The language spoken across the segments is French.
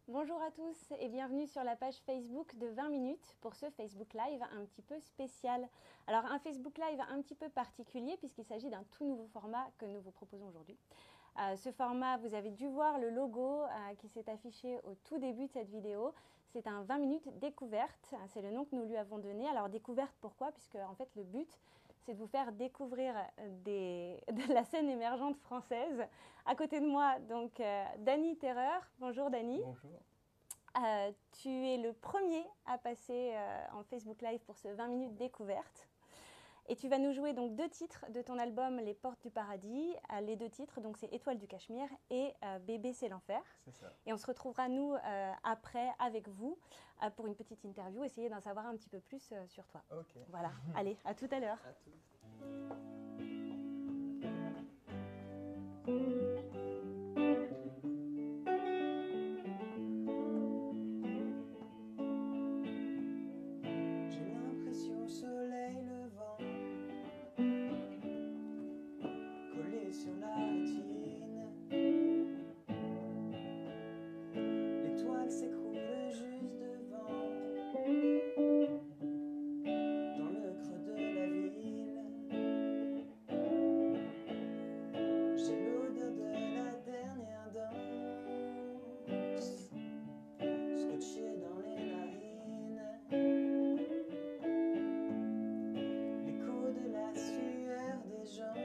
Bonjour à tous et bienvenue sur la page Facebook de 20 minutes pour ce Facebook Live un petit peu spécial. Alors un Facebook Live un petit peu particulier puisqu'il s'agit d'un tout nouveau format que nous vous proposons aujourd'hui. Ce format, vous avez dû voir le logo qui s'est affiché au tout début de cette vidéo. C'est un 20 minutes découverte, c'est le nom que nous lui avons donné. Alors découverte pourquoi? Puisque en fait le but c'est de vous faire découvrir de la scène émergente française. À côté de moi, donc Dany Terreur. Bonjour Dany. Bonjour. Tu es le premier à passer en Facebook Live pour ce 20 minutes découverte. Et tu vas nous jouer donc deux titres de ton album Les Portes du Paradis. Les deux titres, donc c'est Étoile du Cachemire et Bébé c'est l'enfer. C'est ça. Et on se retrouvera nous après avec vous pour une petite interview, essayer d'en savoir un petit peu plus sur toi. Ok. Voilà, allez, à tout à l'heure. À tous. J'ai l'impression au soleil levant, collé sur la rétine. L'étoile s'écroule juste devant, dans le creux de la ville. J'ai l'odeur de la dernière danse, scotchée dans les narines. L'écho de la sueur des gens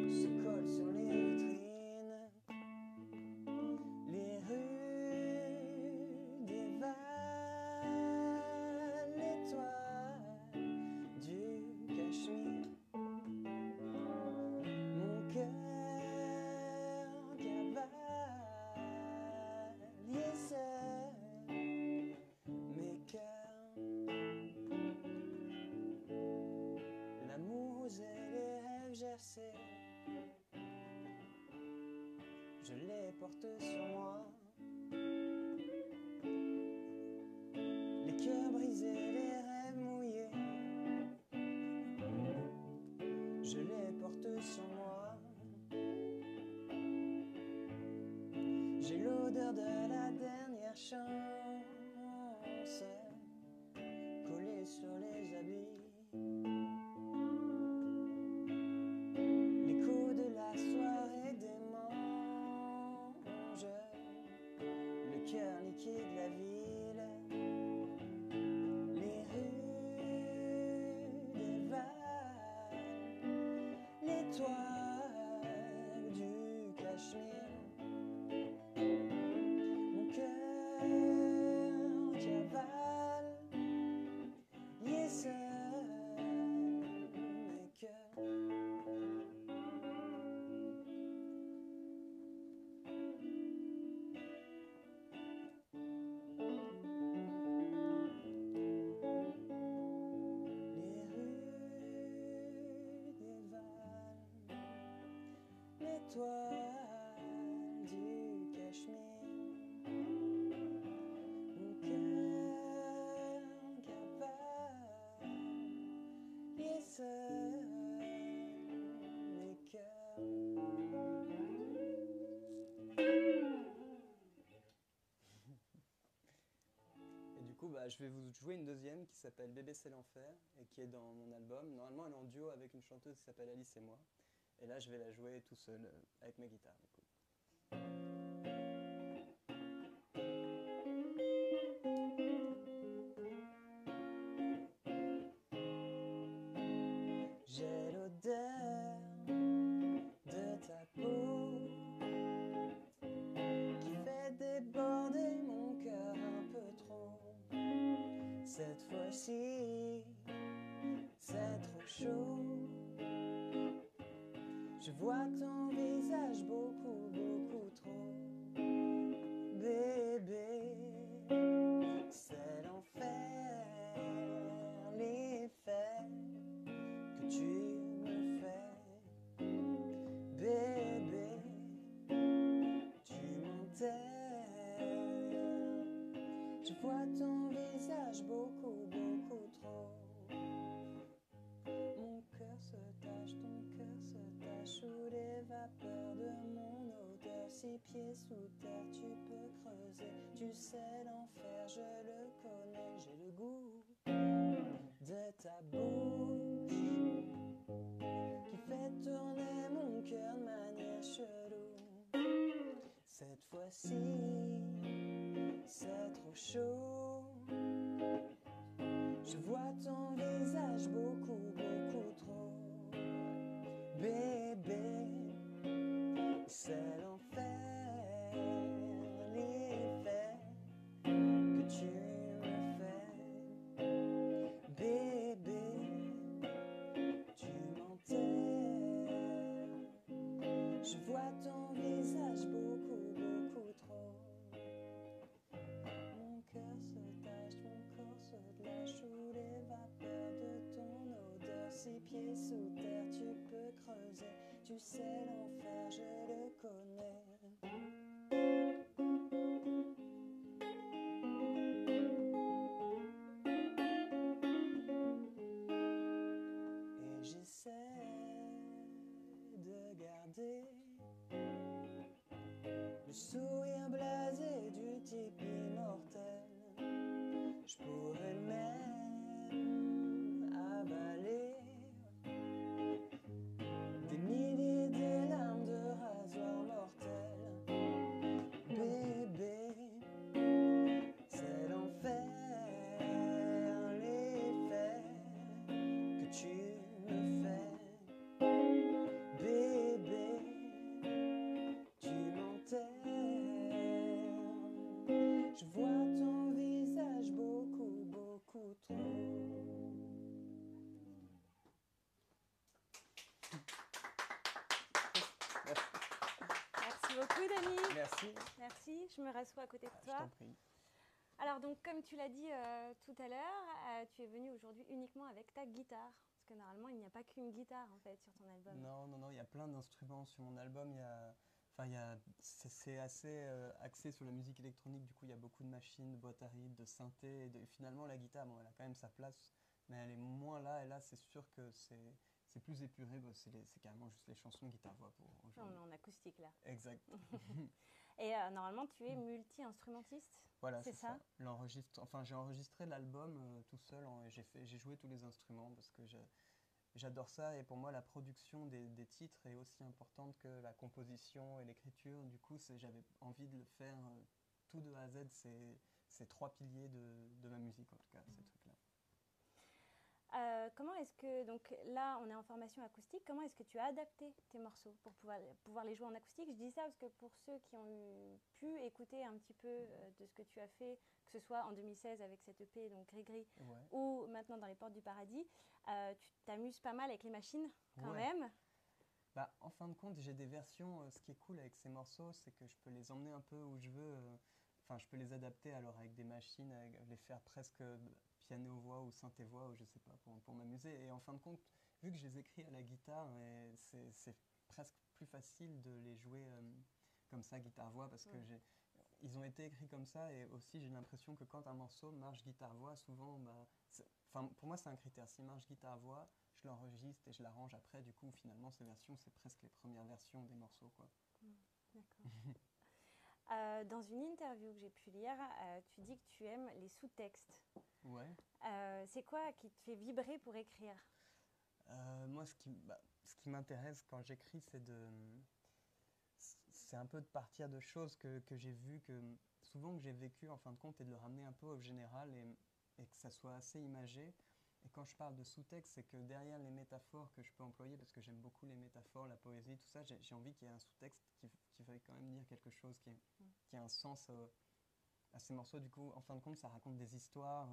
se colle sur les vitrines. Les rues dévalent l'étoile du Cachemire. Mon cœur cavalier seul m'écoeure. L'amour et les rêves gercés, je les porte sur moi. Les cœurs brisés, les rêves mouillés, je les porte sur moi. J'ai l'odeur de la dernière chance collée sur les habits. L'écho de la soirée démange le cœur liquide de la ville. Les rues dévalent l'étoile du Cachemire. Mon cœur cavale, seul m'écoeure. Les rues dévalent l'étoile du Cachemire. Mon cœur cavalier seul m'écoeure. Et du coup, je vais vous jouer une deuxième qui s'appelle Bébé c'est l'enfer et qui est dans mon album. Normalement, elle est en duo avec une chanteuse qui s'appelle Alice et moi. Et là, je vais la jouer tout seul avec ma guitare. Du coup. J'ai l'odeur de ta peau qui fait déborder mon cœur un peu trop. Cette fois-ci, c'est trop chaud. Je vois ton visage beaucoup, beaucoup trop. Bébé, c'est l'enfer, l'effet que tu me fais. Bébé, tu m'enterres. Je vois ton visage beaucoup, beaucoup trop. Mon cœur se tâche, ton cœur se tâche sous les vapeurs de mon odeur 6 pieds sous terre, tu peux creuser. Tu sais l'enfer, je le connais. J'ai le goût de ta bouche qui fait tourner mon cœur de manière chelou. Cette fois-ci, c'est trop chaud. Je vois ton visage beaucoup, beaucoup trop. Bébé, c'est l'enfer, l'effet que tu me fais. Bébé, tu m'enterres. Je vois ton visage beaucoup, beaucoup trop. Mon cœur se tâche, mon corps se lâche sous les vapeurs de ton odeur. 6 pieds sous terre, tu peux creuser. Tu sais l'enfer, je le connais. Et j'essaie de garder le sourire blasé du type immortel. Je pourrais même avaler des milliers de larmes de rasoir mortel. Bébé, c'est l'enfer, l'effet que tu me fais. Bébé, tu m'enterres. Je vois ton visage beaucoup, beaucoup trop. Merci beaucoup, Dany. Merci. Merci, je me rassois à côté de Je toi. t'en prie. Alors donc, comme tu l'as dit tout à l'heure, tu es venu aujourd'hui uniquement avec ta guitare. Parce que normalement, il n'y a pas qu'une guitare en fait sur ton album. Non, non, non, il y a plein d'instruments sur mon album. C'est assez axé sur la musique électronique. Du coup, il y a beaucoup de machines, de boîtes à rythme, de synthé. Finalement, la guitare, bon, elle a quand même sa place, mais elle est moins là. Et là, c'est sûr que c'est plus épuré. Bah, c'est carrément juste les chansons guitare-voix pour On aujourd'hui. est en acoustique là. Exact. Et normalement, tu es multi-instrumentiste. Voilà, c'est ça. J'ai enregistré l'album tout seul. J'ai joué tous les instruments parce que j'adore ça. Et pour moi, la production des titres est aussi importante que la composition et l'écriture. Du coup, j'avais envie de le faire tout de A à Z. C'est 3 piliers de ma musique, en tout cas, ces trucs-là. Comment est-ce que, donc là on est en formation acoustique, comment est-ce que tu as adapté tes morceaux pour pouvoir les jouer en acoustique? Je dis ça parce que pour ceux qui ont pu écouter un petit peu de ce que tu as fait, que ce soit en 2016 avec cette EP, donc Gris Gris, Ouais. ou maintenant dans Les Portes du Paradis, tu t'amuses pas mal avec les machines quand Ouais. même. Bah, en fin de compte, j'ai des versions. Ce qui est cool avec ces morceaux, c'est que je peux les emmener un peu où je veux. Enfin, je peux les adapter alors avec des machines, les faire presque piano-voix ou synthé-voix, ou je sais pas, pour m'amuser. Et en fin de compte, vu que je les écris à la guitare, c'est presque plus facile de les jouer comme ça, guitare-voix, parce que ils ont été écrits comme ça. Et aussi, j'ai l'impression que quand un morceau marche guitare-voix, souvent, pour moi, c'est un critère. S'il marche guitare-voix, je l'enregistre et je l'arrange après. Du coup, finalement, ces versions, c'est presque les premières versions des morceaux, quoi. D'accord. Dans une interview que j'ai pu lire, tu dis que tu aimes les sous-textes. Ouais. C'est quoi qui te fait vibrer pour écrire? Moi, ce qui m'intéresse quand j'écris, c'est un peu de partir de choses que j'ai vues, souvent que j'ai vécues en fin de compte, et de le ramener un peu au général et que ça soit assez imagé. Et quand je parle de sous-texte, c'est que derrière les métaphores que je peux employer, parce que j'aime beaucoup les métaphores, la poésie, tout ça, j'ai envie qu'il y ait un sous-texte qui veuille quand même dire quelque chose, qui a un sens à ces morceaux. Du coup, en fin de compte, ça raconte des histoires.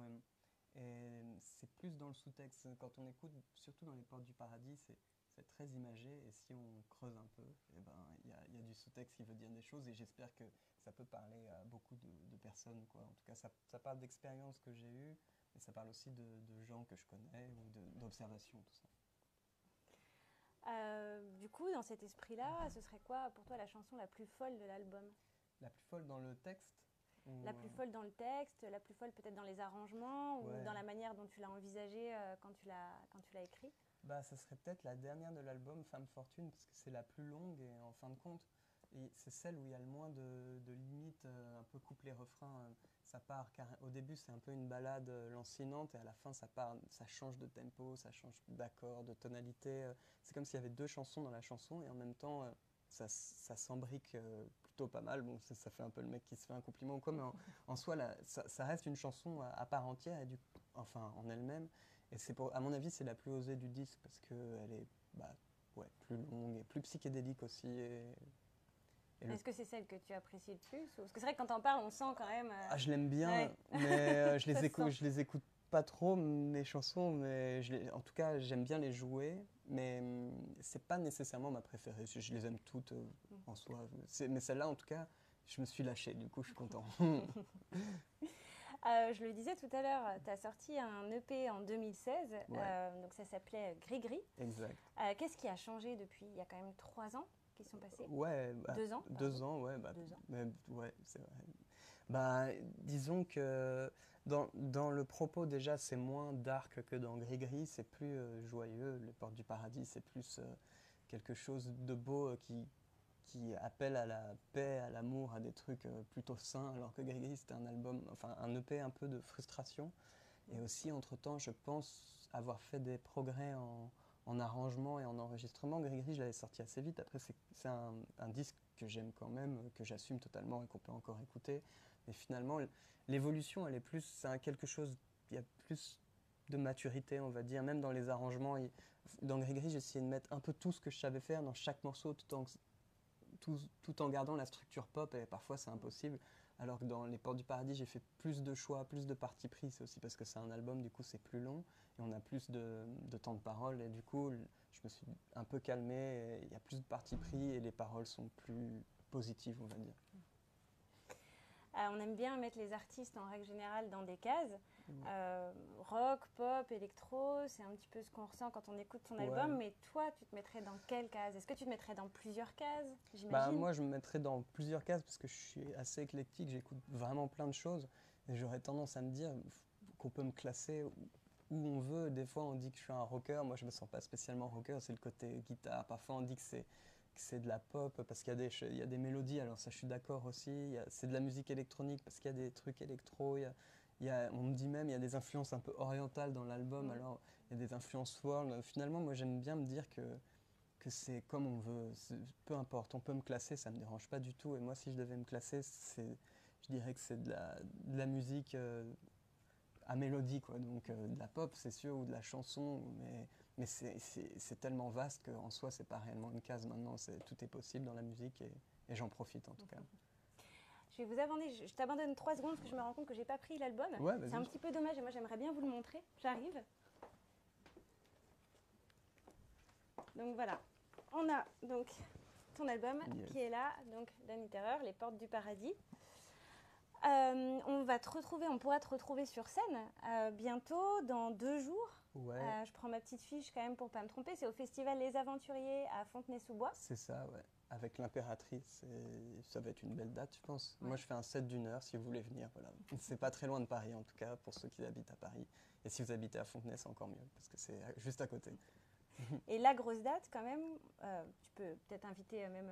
Et c'est plus dans le sous-texte. Quand on écoute, surtout dans Les Portes du Paradis, c'est très imagé. Et si on creuse un peu, eh ben, y a du sous-texte qui veut dire des choses. Et j'espère que ça peut parler à beaucoup de personnes, quoi. En tout cas, ça parle d'expériences que j'ai eues. Et ça parle aussi de gens que je connais ou d'observations, tout ça. Du coup, dans cet esprit-là, ce serait quoi pour toi la chanson la plus folle de l'album? La plus folle dans le texte La plus folle dans le texte, la plus folle peut-être dans les arrangements ou dans la manière dont tu l'as envisagé quand tu l'as écrit? Bah, ça serait peut-être la dernière de l'album, Femme Fortune, parce que c'est la plus longue et en fin de compte, C'est celle où il y a le moins de limites, un peu couplet-refrain. Ça part, au début c'est un peu une ballade lancinante et à la fin ça change de tempo, ça change d'accord, de tonalité. C'est comme s'il y avait deux chansons dans la chanson et en même temps ça s'embrique plutôt pas mal. Bon, ça fait un peu le mec qui se fait un compliment ou quoi, mais en soi ça reste une chanson à part entière, enfin en elle-même. Et à mon avis, c'est la plus osée du disque parce qu'elle est bah, ouais, plus longue et plus psychédélique aussi. Est-ce que c'est celle que tu apprécies le plus? Parce que c'est vrai que quand on parle, on sent quand même. Ah, je l'aime bien, Ouais. mais Ça je les écoute pas trop, mes chansons, mais en tout cas, j'aime bien les jouer, mais c'est pas nécessairement ma préférée. Je les aime toutes en soi. Mais celle-là, en tout cas, je me suis lâché, du coup, je suis content. Je le disais tout à l'heure, tu as sorti un EP en 2016, Ouais. donc ça s'appelait Gris-Gris. Exact. Qu'est-ce qui a changé depuis? Il y a quand même 3 ans qui sont passés. Ouais, 2 ans, pardon. 2 ans, ouais, 2 ans. ouais, c'est vrai. Bah, disons que dans le propos, déjà, c'est moins dark que dans Gris-Gris, c'est plus joyeux. Les Portes du Paradis, c'est plus quelque chose de beau qui appelle à la paix, à l'amour, à des trucs plutôt sains, alors que Gris-Gris, c'était un album, enfin un EP un peu de frustration. Et aussi, entre-temps, je pense avoir fait des progrès en arrangement et en enregistrement. Gris-Gris, je l'avais sorti assez vite. Après, c'est un disque que j'aime quand même, que j'assume totalement et qu'on peut encore écouter. Mais finalement, l'évolution, elle est plus, c'est quelque chose, il y a plus de maturité, on va dire, même dans les arrangements. Dans Gris-Gris, j'ai essayé de mettre un peu tout ce que je savais faire dans chaque morceau, tout en gardant la structure pop, et parfois c'est impossible. Alors que dans Les Portes du Paradis, j'ai fait plus de choix, plus de parti pris. C'est aussi parce que c'est un album, du coup c'est plus long et on a plus de temps de parole. Et du coup, je me suis un peu calmé, il y a plus de parti pris et les paroles sont plus positives, on va dire. On aime bien mettre les artistes en règle générale dans des cases. Rock, pop, électro, c'est un petit peu ce qu'on ressent quand on écoute ton album. Ouais. Mais toi, tu te mettrais dans quelle case? Est-ce que tu te mettrais dans plusieurs cases, Bah, j'imagine? moi, je me mettrais dans plusieurs cases parce que je suis assez éclectique, j'écoute vraiment plein de choses. Et j'aurais tendance à me dire qu'on peut me classer où on veut. Des fois, on dit que je suis un rocker. Moi, je me sens pas spécialement rocker, c'est le côté guitare. Parfois, on dit que c'est de la pop parce qu'il y a il y a des mélodies. Alors ça, je suis d'accord aussi. C'est de la musique électronique parce qu'il y a des trucs électro. On me dit même il y a des influences un peu orientales dans l'album. Alors, il y a des influences world. Finalement, moi, j'aime bien me dire que c'est comme on veut, peu importe, on peut me classer, ça me dérange pas du tout. Et moi, si je devais me classer, je dirais que c'est de la musique à mélodie, quoi. Donc de la pop, c'est sûr, ou de la chanson, mais c'est tellement vaste qu'en soi, c'est pas réellement une case maintenant. Tout est possible dans la musique et j'en profite en tout cas. Je vais vous abandonner, je t'abandonne 3 secondes parce que je me rends compte que j'ai pas pris l'album. Ouais, c'est un petit peu dommage et moi j'aimerais bien vous le montrer. J'arrive. Donc voilà, on a donc ton album qui est là, donc Danny Terreur, Les Portes du Paradis. On pourra te retrouver sur scène bientôt, dans 2 jours. Ouais. Je prends ma petite fiche quand même pour pas me tromper. C'est au festival Les Aventuriers à Fontenay-sous-Bois. C'est ça, ouais. Avec l'Impératrice, ça va être une belle date, je pense. Ouais. Moi, je fais un set d'1 heure si vous voulez venir. Voilà. C'est pas très loin de Paris, en tout cas, pour ceux qui habitent à Paris. Et si vous habitez à Fontenay, c'est encore mieux, parce que c'est juste à côté. Et la grosse date, quand même, tu peux peut-être inviter même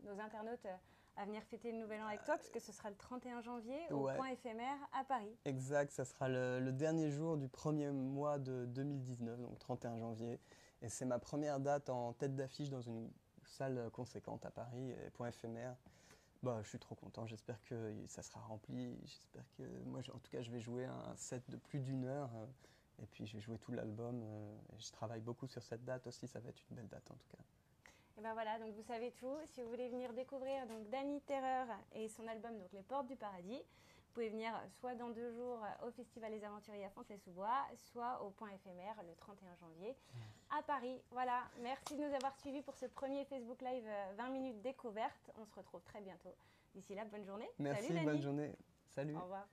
nos internautes à venir fêter le Nouvel An avec toi, parce que ce sera le 31 janvier au Point Éphémère à Paris. Exact, ça sera le dernier jour du premier mois de 2019, donc 31 janvier. Et c'est ma première date en tête d'affiche dans une salle conséquente à Paris, Point Éphémère. Bah, je suis trop content, j'espère que ça sera rempli. J'espère que moi, en tout cas, je vais jouer un set de plus d'1 heure. Et puis, je vais jouer tout l'album. Je travaille beaucoup sur cette date aussi, ça va être une belle date en tout cas. Et ben voilà, donc vous savez tout. Si vous voulez venir découvrir donc Danny Terreur et son album donc Les Portes du Paradis, vous pouvez venir soit dans 2 jours au Festival Les Aventuriers à Fontenay-sous-Bois, soit au Point Éphémère le 31 janvier à Paris. Voilà, merci de nous avoir suivis pour ce premier Facebook Live 20 minutes découverte. On se retrouve très bientôt. D'ici là, bonne journée. Merci, Salut, bonne journée. Salut. Au revoir.